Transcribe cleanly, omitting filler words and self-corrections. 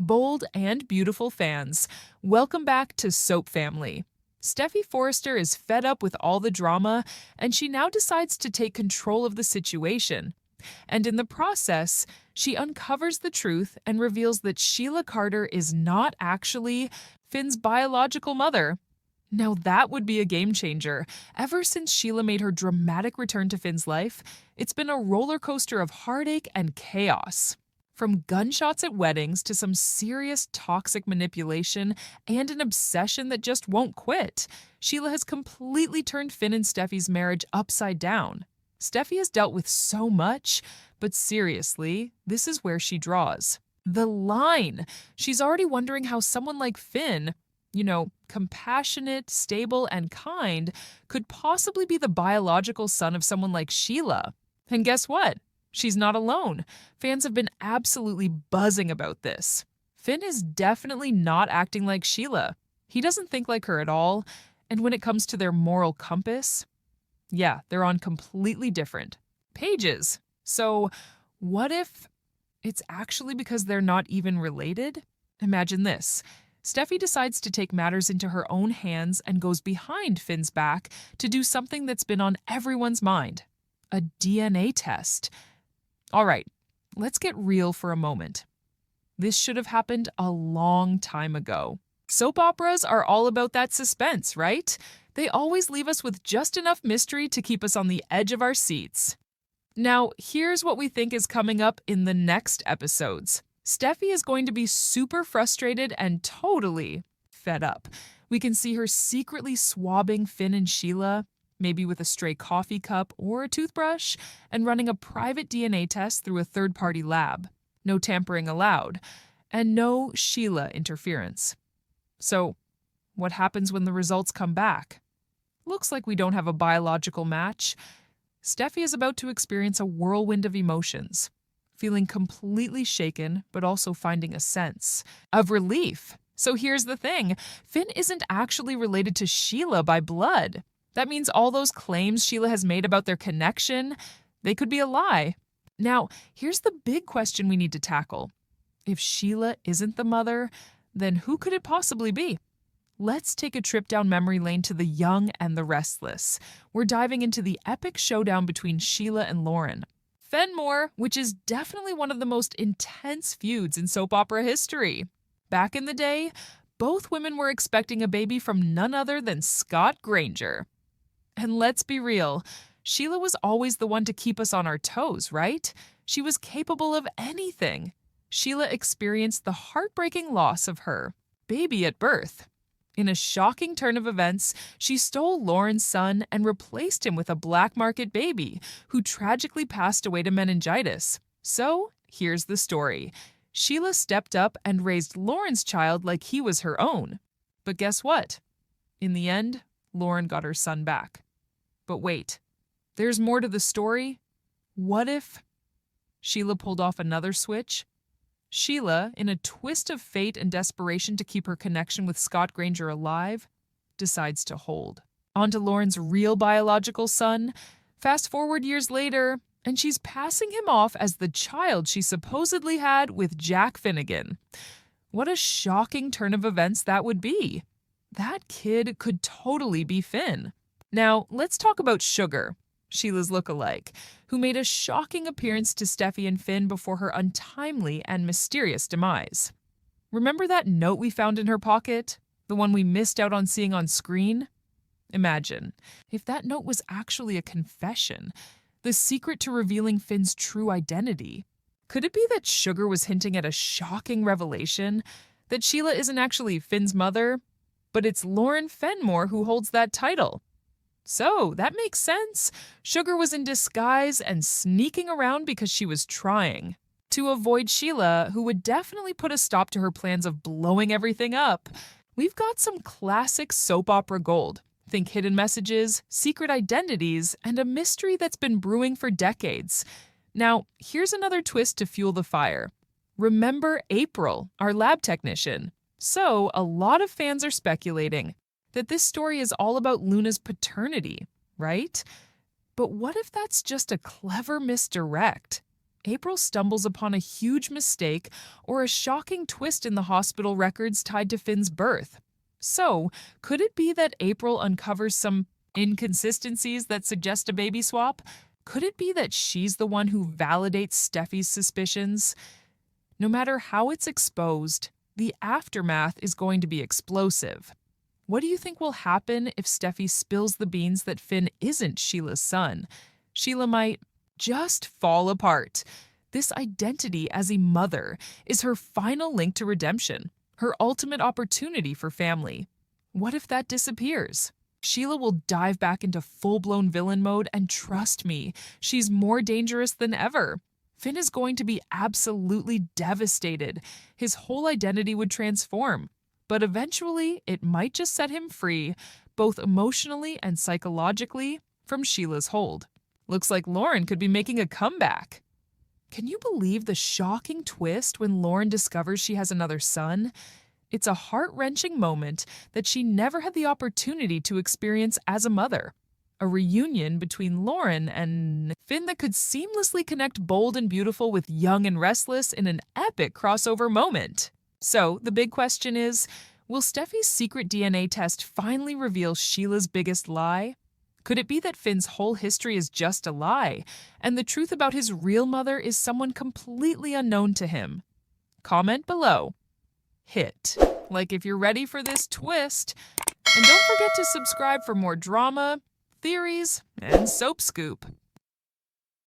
Bold and beautiful fans, welcome back to Soap Family. Steffi Forrester is fed up with all the drama, and she now decides to take control of the situation. And in the process, she uncovers the truth and reveals that Sheila Carter is not actually Finn's biological mother. Now that would be a game changer. Ever since Sheila made her dramatic return to Finn's life, it's been a roller coaster of heartache and chaos. From gunshots at weddings to some serious toxic manipulation and an obsession that just won't quit, Sheila has completely turned Finn and Steffi's marriage upside down. Steffi has dealt with so much, but seriously, this is where she draws the line. She's already wondering how someone like Finn, compassionate, stable, and kind, could possibly be the biological son of someone like Sheila. And guess what? She's not alone. Fans have been absolutely buzzing about this. Finn is definitely not acting like Sheila. He doesn't think like her at all. And when it comes to their moral compass, yeah, they're on completely different pages. So what if it's actually because they're not even related? Imagine this. Steffi decides to take matters into her own hands and goes behind Finn's back to do something that's been on everyone's mind. A DNA test. All right, let's get real for a moment. This should have happened a long time ago. Soap operas are all about that suspense, right? They always leave us with just enough mystery to keep us on the edge of our seats. Now, here's what we think is coming up in the next episodes. Steffi is going to be super frustrated and totally fed up. We can see her secretly swabbing Finn and Sheila, maybe with a stray coffee cup or a toothbrush, and running a private DNA test through a third-party lab. No tampering allowed, and no Sheila interference. So, what happens when the results come back? Looks like we don't have a biological match. Steffi is about to experience a whirlwind of emotions, feeling completely shaken, but also finding a sense of relief. So here's the thing. Finn isn't actually related to Sheila by blood. That means all those claims Sheila has made about their connection, they could be a lie. Now, here's the big question we need to tackle. If Sheila isn't the mother, then who could it possibly be? Let's take a trip down memory lane to the young and the restless. We're diving into the epic showdown between Sheila and Lauren. Fenmore, which is definitely one of the most intense feuds in soap opera history. Back in the day, both women were expecting a baby from none other than Scott Granger. And let's be real, Sheila was always the one to keep us on our toes, right? She was capable of anything. Sheila experienced the heartbreaking loss of her baby at birth. In a shocking turn of events, she stole Lauren's son and replaced him with a black market baby who tragically passed away to meningitis. So, here's the story. Sheila stepped up and raised Lauren's child like he was her own. But guess what? In the end, Lauren got her son back. But wait, there's more to the story. What if Sheila pulled off another switch? Sheila, in a twist of fate and desperation to keep her connection with Scott Granger alive, decides to hold on to Lauren's real biological son. Fast forward years later, and she's passing him off as the child she supposedly had with Jack Finnegan. What a shocking turn of events that would be. That kid could totally be Finn. Now, let's talk about Sugar, Sheila's lookalike, who made a shocking appearance to Steffi and Finn before her untimely and mysterious demise. Remember that note we found in her pocket? The one we missed out on seeing on screen? Imagine if that note was actually a confession, the secret to revealing Finn's true identity. Could it be that Sugar was hinting at a shocking revelation? That Sheila isn't actually Finn's mother, but it's Lauren Fenmore who holds that title? So, that makes sense. Sugar was in disguise and sneaking around because she was trying to avoid Sheila, who would definitely put a stop to her plans of blowing everything up. We've got some classic soap opera gold. Think hidden messages, secret identities, and a mystery that's been brewing for decades. Now, here's another twist to fuel the fire. Remember April, our lab technician. So, a lot of fans are speculating that this story is all about Luna's paternity, right? But what if that's just a clever misdirect? April stumbles upon a huge mistake or a shocking twist in the hospital records tied to Finn's birth. So, could it be that April uncovers some inconsistencies that suggest a baby swap? Could it be that she's the one who validates Steffi's suspicions? No matter how it's exposed, the aftermath is going to be explosive. What do you think will happen if Steffi spills the beans that Finn isn't Sheila's son? Sheila might just fall apart. This identity as a mother is her final link to redemption, her ultimate opportunity for family. What if that disappears? Sheila will dive back into full-blown villain mode, and trust me, she's more dangerous than ever. Finn is going to be absolutely devastated. His whole identity would transform. But eventually, it might just set him free, both emotionally and psychologically, from Sheila's hold. Looks like Lauren could be making a comeback. Can you believe the shocking twist when Lauren discovers she has another son? It's a heart-wrenching moment that she never had the opportunity to experience as a mother. A reunion between Lauren and Finn that could seamlessly connect Bold and Beautiful with Young and Restless in an epic crossover moment. So, the big question is, will Steffi's secret DNA test finally reveal Sheila's biggest lie? Could it be that Finn's whole history is just a lie, and the truth about his real mother is someone completely unknown to him? Comment below. Hit like if you're ready for this twist, and don't forget to subscribe for more drama, theories, and soap scoop.